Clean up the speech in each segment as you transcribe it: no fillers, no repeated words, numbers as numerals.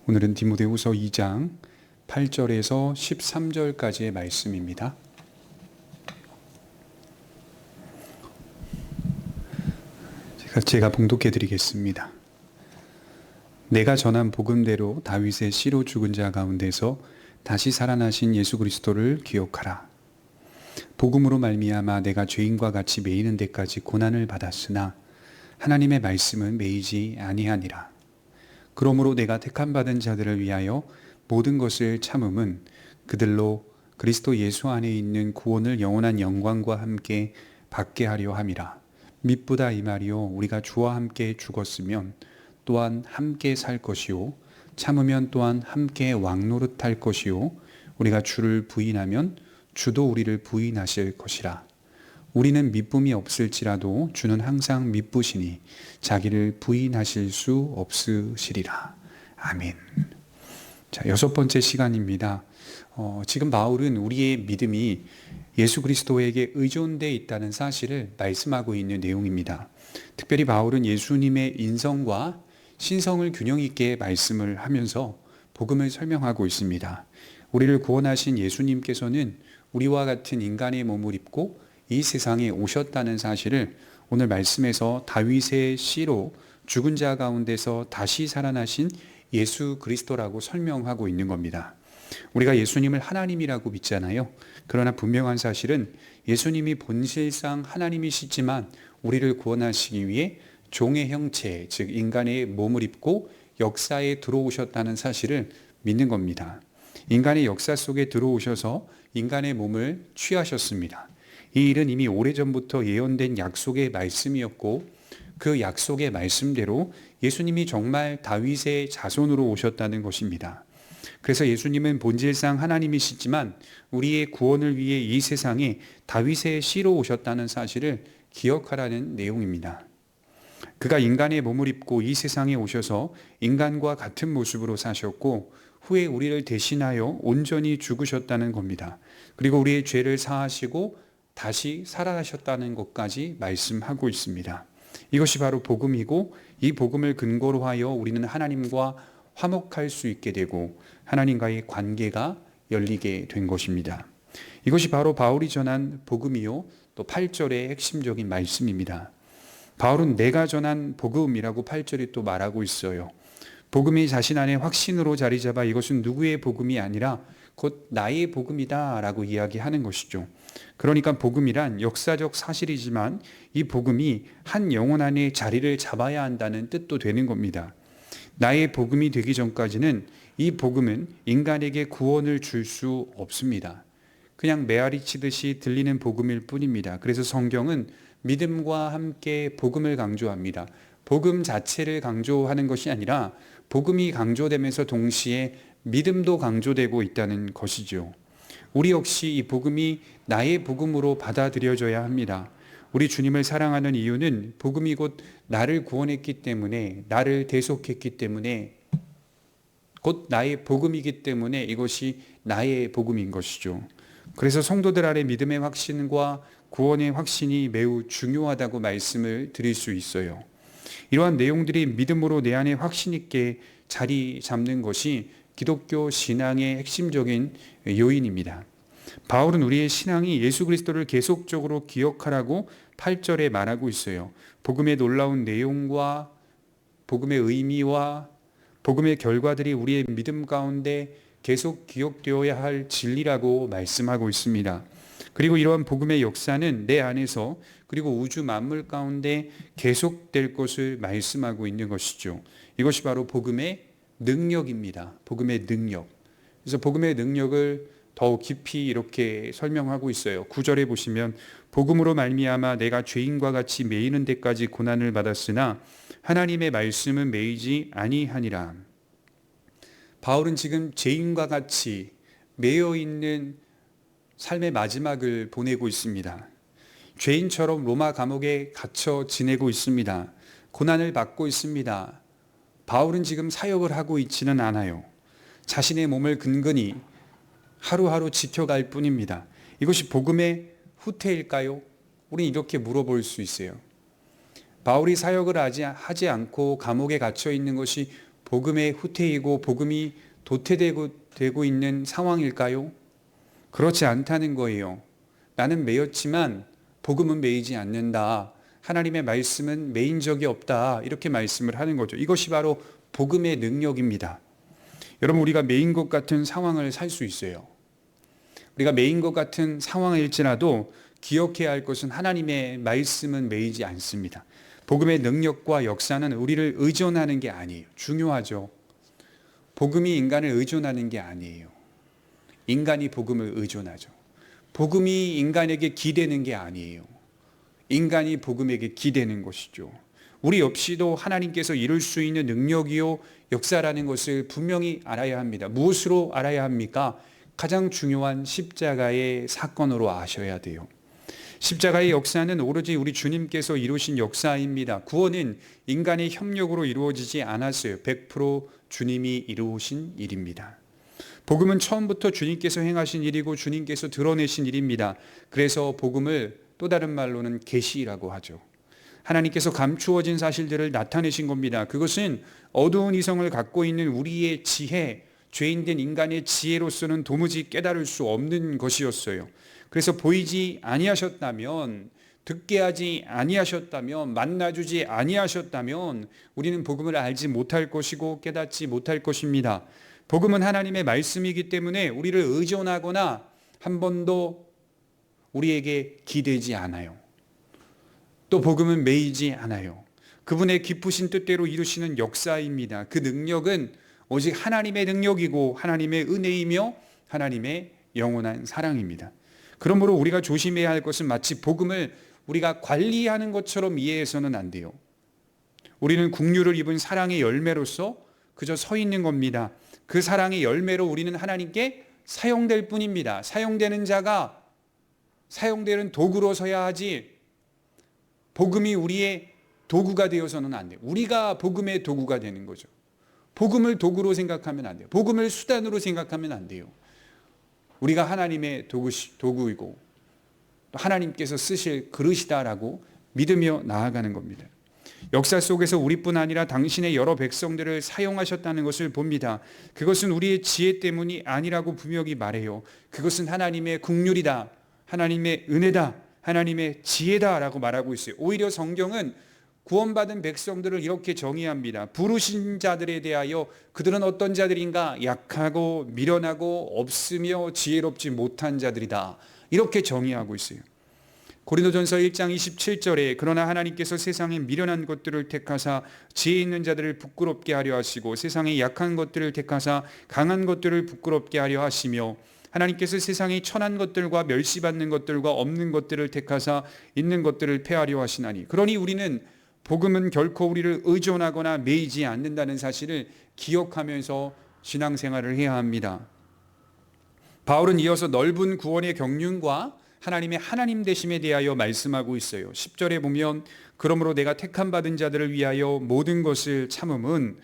오늘은 디모데후서 2장 8절에서 13절까지의 말씀입니다. 제가 봉독해 드리겠습니다. 내가 전한 복음대로 다윗의 씨로 죽은 자 가운데서 다시 살아나신 예수 그리스도를 기억하라. 복음으로 말미암아 내가 죄인과 같이 매이는 데까지 고난을 받았으나 하나님의 말씀은 매이지 아니하니라. 그러므로 내가 택함 받은 자들을 위하여 모든 것을 참음은 그들로 그리스도 예수 안에 있는 구원을 영원한 영광과 함께 받게 하려 함이라. mit보다 이 말이요, 우리가 주와 함께 죽었으면 또한 함께 살 것이요, 참으면 또한 함께 왕노릇할 것이요, 우리가 주를 부인하면 주도 우리를 부인하실 것이라. 우리는 미쁨이 없을지라도 주는 항상 미쁘시니 자기를 부인하실 수 없으시리라. 아멘. 자, 6번째 시간입니다. 지금 바울은 우리의 믿음이 예수 그리스도에게 의존되어 있다는 사실을 말씀하고 있는 내용입니다. 특별히 바울은 예수님의 인성과 신성을 균형 있게 말씀을 하면서 복음을 설명하고 있습니다. 우리를 구원하신 예수님께서는 우리와 같은 인간의 몸을 입고 이 세상에 오셨다는 사실을 오늘 말씀에서 다윗의 씨로 죽은 자 가운데서 다시 살아나신 예수 그리스도라고 설명하고 있는 겁니다. 우리가 예수님을 하나님이라고 믿잖아요. 그러나 분명한 사실은 예수님이 본질상 하나님이시지만 우리를 구원하시기 위해 종의 형체, 즉 인간의 몸을 입고 역사에 들어오셨다는 사실을 믿는 겁니다. 인간의 역사 속에 들어오셔서 인간의 몸을 취하셨습니다. 이 일은 이미 오래전부터 예언된 약속의 말씀이었고, 그 약속의 말씀대로 예수님이 정말 다윗의 자손으로 오셨다는 것입니다. 그래서 예수님은 본질상 하나님이시지만 우리의 구원을 위해 이 세상에 다윗의 씨로 오셨다는 사실을 기억하라는 내용입니다. 그가 인간의 몸을 입고 이 세상에 오셔서 인간과 같은 모습으로 사셨고, 후에 우리를 대신하여 온전히 죽으셨다는 겁니다. 그리고 우리의 죄를 사하시고 다시 살아나셨다는 것까지 말씀하고 있습니다. 이것이 바로 복음이고, 이 복음을 근거로 하여 우리는 하나님과 화목할 수 있게 되고 하나님과의 관계가 열리게 된 것입니다. 이것이 바로 바울이 전한 복음이요, 또 8절의 핵심적인 말씀입니다. 바울은 내가 전한 복음이라고 8절에 또 말하고 있어요. 복음이 자신 안에 확신으로 자리 잡아 이것은 누구의 복음이 아니라 곧 나의 복음이다 라고 이야기하는 것이죠. 그러니까 복음이란 역사적 사실이지만 이 복음이 한 영혼 안에 자리를 잡아야 한다는 뜻도 되는 겁니다. 나의 복음이 되기 전까지는 이 복음은 인간에게 구원을 줄 수 없습니다. 그냥 메아리 치듯이 들리는 복음일 뿐입니다. 그래서 성경은 믿음과 함께 복음을 강조합니다. 복음 자체를 강조하는 것이 아니라 복음이 강조되면서 동시에 믿음도 강조되고 있다는 것이죠. 우리 역시 이 복음이 나의 복음으로 받아들여져야 합니다. 우리 주님을 사랑하는 이유는 복음이 곧 나를 구원했기 때문에, 나를 대속했기 때문에, 곧 나의 복음이기 때문에 이것이 나의 복음인 것이죠. 그래서 성도들 안에 믿음의 확신과 구원의 확신이 매우 중요하다고 말씀을 드릴 수 있어요. 이러한 내용들이 믿음으로 내 안에 확신 있게 자리 잡는 것이 기독교 신앙의 핵심적인 요인입니다. 바울은 우리의 신앙이 예수 그리스도를 계속적으로 기억하라고 8절에 말하고 있어요. 복음의 놀라운 내용과 복음의 의미와 복음의 결과들이 우리의 믿음 가운데 계속 기억되어야 할 진리라고 말씀하고 있습니다. 그리고 이러한 복음의 역사는 내 안에서 그리고 우주 만물 가운데 계속될 것을 말씀하고 있는 것이죠. 이것이 바로 복음의 능력입니다. 복음의 능력. 그래서 복음의 능력을 더 깊이 이렇게 설명하고 있어요. 9절에 보시면 복음으로 말미암아 내가 죄인과 같이 매이는 데까지 고난을 받았으나 하나님의 말씀은 매이지 아니하니라. 바울은 지금 죄인과 같이 매여 있는 삶의 마지막을 보내고 있습니다. 죄인처럼 로마 감옥에 갇혀 지내고 있습니다. 고난을 받고 있습니다. 바울은 지금 사역을 하고 있지는 않아요. 자신의 몸을 근근히 하루하루 지켜갈 뿐입니다. 이것이 복음의 후퇴일까요? 우리는 이렇게 물어볼 수 있어요. 바울이 사역을 하지 않고 감옥에 갇혀 있는 것이 복음의 후퇴이고 복음이 도태되고 있는 상황일까요? 그렇지 않다는 거예요. 나는 매였지만 복음은 매이지 않는다. 하나님의 말씀은 매인 적이 없다. 이렇게 말씀을 하는 거죠. 이것이 바로 복음의 능력입니다. 여러분, 우리가 매인 것 같은 상황을 살 수 있어요. 우리가 매인 것 같은 상황일지라도 기억해야 할 것은 하나님의 말씀은 매이지 않습니다. 복음의 능력과 역사는 우리를 의존하는 게 아니에요. 중요하죠. 복음이 인간을 의존하는 게 아니에요. 인간이 복음을 의존하죠. 복음이 인간에게 기대는 게 아니에요. 인간이 복음에게 기대는 것이죠. 우리 없이도 하나님께서 이룰 수 있는 능력이요 역사라는 것을 분명히 알아야 합니다. 무엇으로 알아야 합니까? 가장 중요한 십자가의 사건으로 아셔야 돼요. 십자가의 역사는 오로지 우리 주님께서 이루신 역사입니다. 구원은 인간의 협력으로 이루어지지 않았어요. 100% 주님이 이루신 일입니다. 복음은 처음부터 주님께서 행하신 일이고 주님께서 드러내신 일입니다. 그래서 복음을 또 다른 말로는 계시라고 하죠. 하나님께서 감추어진 사실들을 나타내신 겁니다. 그것은 어두운 이성을 갖고 있는 우리의 지혜, 죄인된 인간의 지혜로서는 도무지 깨달을 수 없는 것이었어요. 그래서 보이지 아니하셨다면, 듣게 하지 아니하셨다면, 만나주지 아니하셨다면 우리는 복음을 알지 못할 것이고 깨닫지 못할 것입니다. 복음은 하나님의 말씀이기 때문에 우리를 의존하거나 한 번도 우리에게 기대지 않아요. 또 복음은 매이지 않아요. 그분의 깊으신 뜻대로 이루시는 역사입니다. 그 능력은 오직 하나님의 능력이고 하나님의 은혜이며 하나님의 영원한 사랑입니다. 그러므로 우리가 조심해야 할 것은 마치 복음을 우리가 관리하는 것처럼 이해해서는 안 돼요. 우리는 국류를 입은 사랑의 열매로서 그저 서 있는 겁니다. 그 사랑의 열매로 우리는 하나님께 사용될 뿐입니다. 사용되는 자가 사용되는 도구로 서야 하지 복음이 우리의 도구가 되어서는 안 돼요. 우리가 복음의 도구가 되는 거죠. 복음을 도구로 생각하면 안 돼요. 복음을 수단으로 생각하면 안 돼요. 우리가 하나님의 도구이고 또 하나님께서 쓰실 그릇이다라고 믿으며 나아가는 겁니다. 역사 속에서 우리뿐 아니라 당신의 여러 백성들을 사용하셨다는 것을 봅니다. 그것은 우리의 지혜 때문이 아니라고 분명히 말해요. 그것은 하나님의 긍휼이다, 하나님의 은혜다, 하나님의 지혜다라고 말하고 있어요. 오히려 성경은 구원받은 백성들을 이렇게 정의합니다. 부르신 자들에 대하여 그들은 어떤 자들인가? 약하고 미련하고 없으며 지혜롭지 못한 자들이다. 이렇게 정의하고 있어요. 고린도전서 1장 27절에 그러나 하나님께서 세상에 미련한 것들을 택하사 지혜 있는 자들을 부끄럽게 하려 하시고 세상에 약한 것들을 택하사 강한 것들을 부끄럽게 하려 하시며 하나님께서 세상에 천한 것들과 멸시받는 것들과 없는 것들을 택하사 있는 것들을 폐하려 하시나니 그러니 우리는 복음은 결코 우리를 의존하거나 매이지 않는다는 사실을 기억하면서 신앙생활을 해야 합니다. 바울은 이어서 넓은 구원의 경륜과 하나님의 하나님 되심에 대하여 말씀하고 있어요. 10절에 보면 그러므로 내가 택함 받은 자들을 위하여 모든 것을 참음은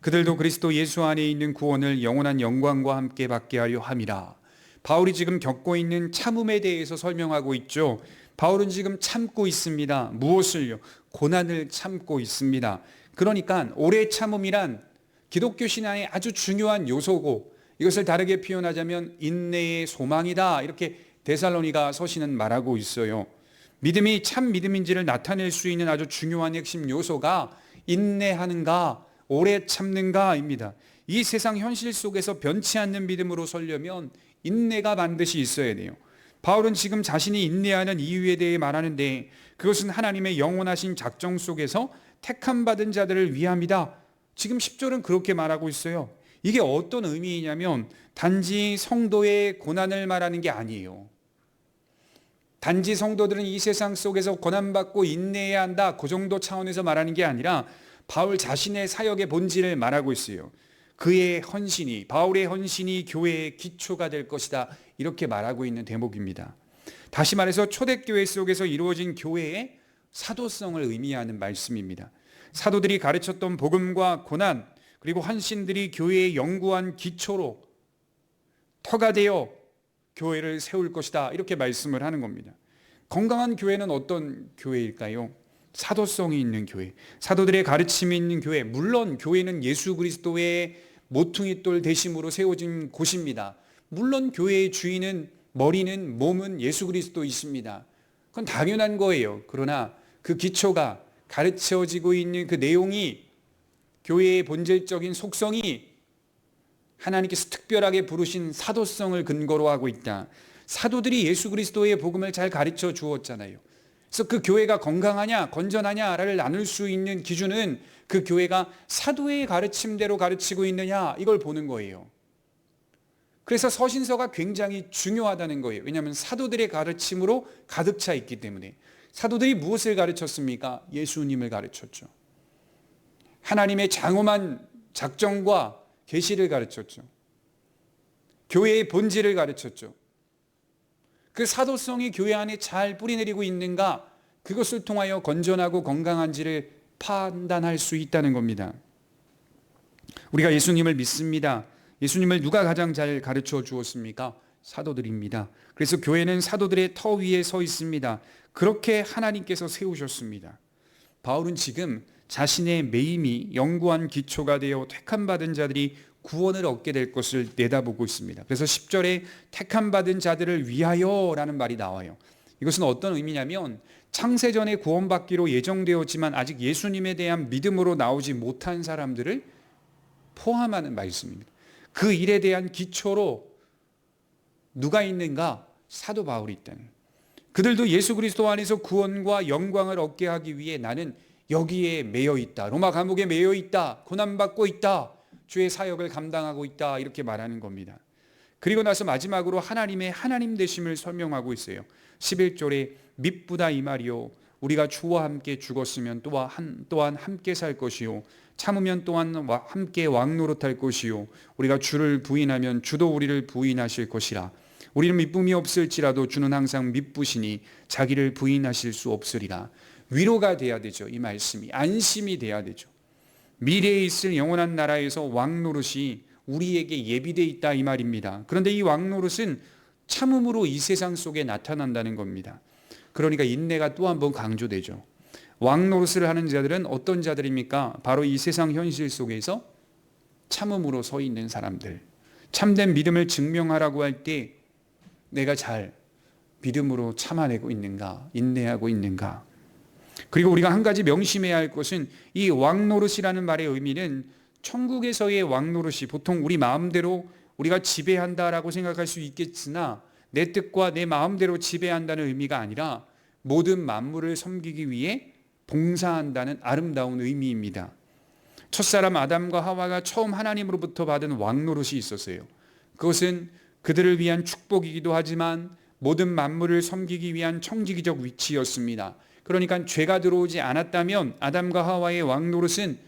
그들도 그리스도 예수 안에 있는 구원을 영원한 영광과 함께 받게 하려 함이라. 바울이 지금 겪고 있는 참음에 대해서 설명하고 있죠. 바울은 지금 참고 있습니다. 무엇을요? 고난을 참고 있습니다. 그러니까 오래 참음이란 기독교 신앙의 아주 중요한 요소고 이것을 다르게 표현하자면 인내의 소망이다. 이렇게 데살로니가 서신은 말하고 있어요. 믿음이 참 믿음인지를 나타낼 수 있는 아주 중요한 핵심 요소가 인내하는가, 오래 참는가입니다. 이 세상 현실 속에서 변치 않는 믿음으로 서려면 인내가 반드시 있어야 돼요. 바울은 지금 자신이 인내하는 이유에 대해 말하는데 그것은 하나님의 영원하신 작정 속에서 택함 받은 자들을 위함이다. 지금 10절은 그렇게 말하고 있어요. 이게 어떤 의미이냐면 단지 성도의 고난을 말하는 게 아니에요. 단지 성도들은 이 세상 속에서 고난받고 인내해야 한다. 그 정도 차원에서 말하는 게 아니라 바울 자신의 사역의 본질을 말하고 있어요. 그의 헌신이, 바울의 헌신이 교회의 기초가 될 것이다. 이렇게 말하고 있는 대목입니다. 다시 말해서 초대교회 속에서 이루어진 교회의 사도성을 의미하는 말씀입니다. 사도들이 가르쳤던 복음과 고난 그리고 헌신들이 교회의 영구한 기초로 터가 되어 교회를 세울 것이다. 이렇게 말씀을 하는 겁니다. 건강한 교회는 어떤 교회일까요? 사도성이 있는 교회, 사도들의 가르침이 있는 교회, 물론 교회는 예수 그리스도의 모퉁이 돌 대심으로 세워진 곳입니다. 물론 교회의 주인은, 머리는, 몸은 예수 그리스도이십니다. 그건 당연한 거예요. 그러나 그 기초가, 가르쳐지고 있는 그 내용이, 교회의 본질적인 속성이 하나님께서 특별하게 부르신 사도성을 근거로 하고 있다. 사도들이 예수 그리스도의 복음을 잘 가르쳐 주었잖아요. 그래서 그 교회가 건강하냐 건전하냐를 나눌 수 있는 기준은 그 교회가 사도의 가르침대로 가르치고 있느냐, 이걸 보는 거예요. 그래서 서신서가 굉장히 중요하다는 거예요. 왜냐하면 사도들의 가르침으로 가득 차 있기 때문에. 사도들이 무엇을 가르쳤습니까? 예수님을 가르쳤죠. 하나님의 장엄한 작정과 계시를 가르쳤죠. 교회의 본질을 가르쳤죠. 그 사도성이 교회 안에 잘 뿌리내리고 있는가, 그것을 통하여 건전하고 건강한지를 판단할 수 있다는 겁니다. 우리가 예수님을 믿습니다. 예수님을 누가 가장 잘 가르쳐 주었습니까? 사도들입니다. 그래서 교회는 사도들의 터 위에 서 있습니다. 그렇게 하나님께서 세우셨습니다. 바울은 지금 자신의 매임이 영구한 기초가 되어 택함받은 자들이 구원을 얻게 될 것을 내다보고 있습니다. 그래서 10절에 택함받은 자들을 위하여라는 말이 나와요. 이것은 어떤 의미냐면 창세전에 구원받기로 예정되었지만 아직 예수님에 대한 믿음으로 나오지 못한 사람들을 포함하는 말씀입니다. 그 일에 대한 기초로 누가 있는가? 사도 바울이 있다는. 그들도 예수 그리스도 안에서 구원과 영광을 얻게 하기 위해 나는 여기에 매여 있다, 로마 감옥에 매여 있다, 고난받고 있다, 주의 사역을 감당하고 있다, 이렇게 말하는 겁니다. 그리고 나서 마지막으로 하나님의 하나님 되심을 설명하고 있어요. 11절에 밉부다 이 말이요, 우리가 주와 함께 죽었으면 또한 함께 살 것이요, 참으면 또한 함께 왕노릇할 것이요, 우리가 주를 부인하면 주도 우리를 부인하실 것이라. 우리는 미쁨이 없을지라도 주는 항상 미쁘시니 자기를 부인하실 수 없으리라. 위로가 돼야 되죠. 이 말씀이 안심이 돼야 되죠. 미래에 있을 영원한 나라에서 왕노릇이 우리에게 예비되어 있다, 이 말입니다. 그런데 이 왕노릇은 참음으로 이 세상 속에 나타난다는 겁니다. 그러니까 인내가 또 한 번 강조되죠. 왕노릇을 하는 자들은 어떤 자들입니까? 바로 이 세상 현실 속에서 참음으로 서 있는 사람들. 참된 믿음을 증명하라고 할 때 내가 잘 믿음으로 참아내고 있는가, 인내하고 있는가. 그리고 우리가 한 가지 명심해야 할 것은 이 왕노릇이라는 말의 의미는 천국에서의 왕노릇이 보통 우리 마음대로 우리가 지배한다라고 생각할 수 있겠으나 내 뜻과 내 마음대로 지배한다는 의미가 아니라 모든 만물을 섬기기 위해 봉사한다는 아름다운 의미입니다. 첫사람 아담과 하와가 처음 하나님으로부터 받은 왕노릇이 있었어요. 그것은 그들을 위한 축복이기도 하지만 모든 만물을 섬기기 위한 청지기적 위치였습니다. 그러니까 죄가 들어오지 않았다면 아담과 하와의 왕노릇은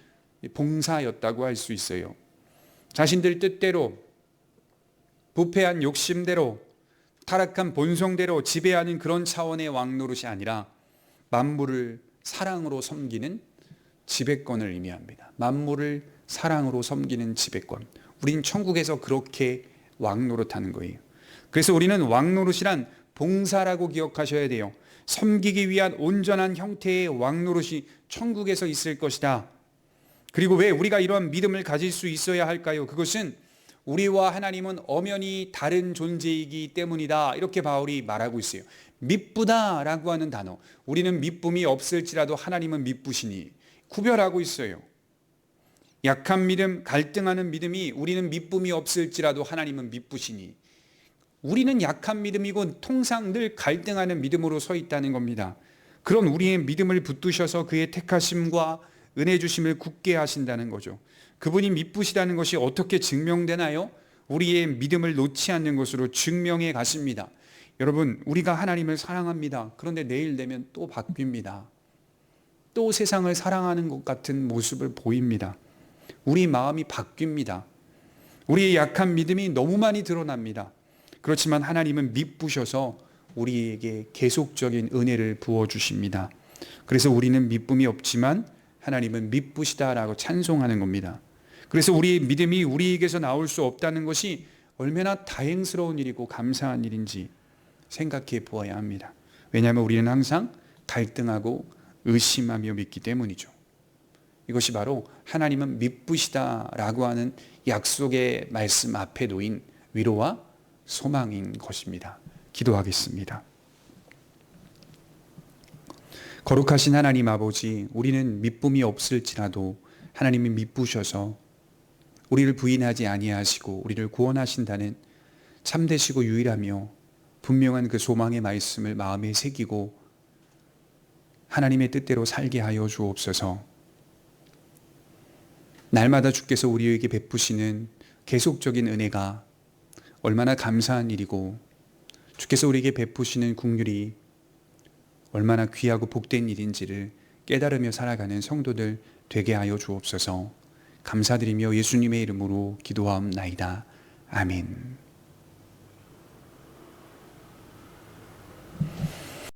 봉사였다고 할 수 있어요. 자신들 뜻대로, 부패한 욕심대로, 타락한 본성대로 지배하는 그런 차원의 왕노릇이 아니라 만물을 사랑으로 섬기는 지배권을 의미합니다. 만물을 사랑으로 섬기는 지배권. 우린 천국에서 그렇게 왕노릇하는 거예요. 그래서 우리는 왕노릇이란 봉사라고 기억하셔야 돼요. 섬기기 위한 온전한 형태의 왕노릇이 천국에서 있을 것이다. 그리고 왜 우리가 이러한 믿음을 가질 수 있어야 할까요? 그것은 우리와 하나님은 엄연히 다른 존재이기 때문이다, 이렇게 바울이 말하고 있어요. 밉부다라고 하는 단어, 우리는 미쁨이 없을지라도 하나님은 미쁘시니, 구별하고 있어요. 약한 믿음, 갈등하는 믿음이 우리는 미쁨이 없을지라도 하나님은 미쁘시니, 우리는 약한 믿음이고 통상 늘 갈등하는 믿음으로 서 있다는 겁니다. 그런 우리의 믿음을 붙드셔서 그의 택하심과 은혜 주심을 굳게 하신다는 거죠. 그분이 미쁘시다는 것이 어떻게 증명되나요? 우리의 믿음을 놓지 않는 것으로 증명해 가십니다. 여러분, 우리가 하나님을 사랑합니다. 그런데 내일 되면 또 바뀝니다. 또 세상을 사랑하는 것 같은 모습을 보입니다. 우리 마음이 바뀝니다. 우리의 약한 믿음이 너무 많이 드러납니다. 그렇지만 하나님은 미쁘셔서 우리에게 계속적인 은혜를 부어주십니다. 그래서 우리는 미쁨이 없지만 하나님은 미쁘시다라고 찬송하는 겁니다. 그래서 우리의 믿음이 우리에게서 나올 수 없다는 것이 얼마나 다행스러운 일이고 감사한 일인지 생각해 보아야 합니다. 왜냐하면 우리는 항상 갈등하고 의심하며 믿기 때문이죠. 이것이 바로 하나님은 미쁘시다라고 하는 약속의 말씀 앞에 놓인 위로와 소망인 것입니다. 기도하겠습니다. 거룩하신 하나님 아버지, 우리는 미쁨이 없을지라도 하나님이 미쁘셔서 우리를 부인하지 아니하시고 우리를 구원하신다는 참되시고 유일하며 분명한 그 소망의 말씀을 마음에 새기고 하나님의 뜻대로 살게 하여 주옵소서. 날마다 주께서 우리에게 베푸시는 계속적인 은혜가 얼마나 감사한 일이고 주께서 우리에게 베푸시는 긍휼이 얼마나 귀하고 복된 일인지를 깨달으며 살아가는 성도들 되게 하여 주옵소서. 감사드리며 예수님의 이름으로 기도하옵나이다. 아멘.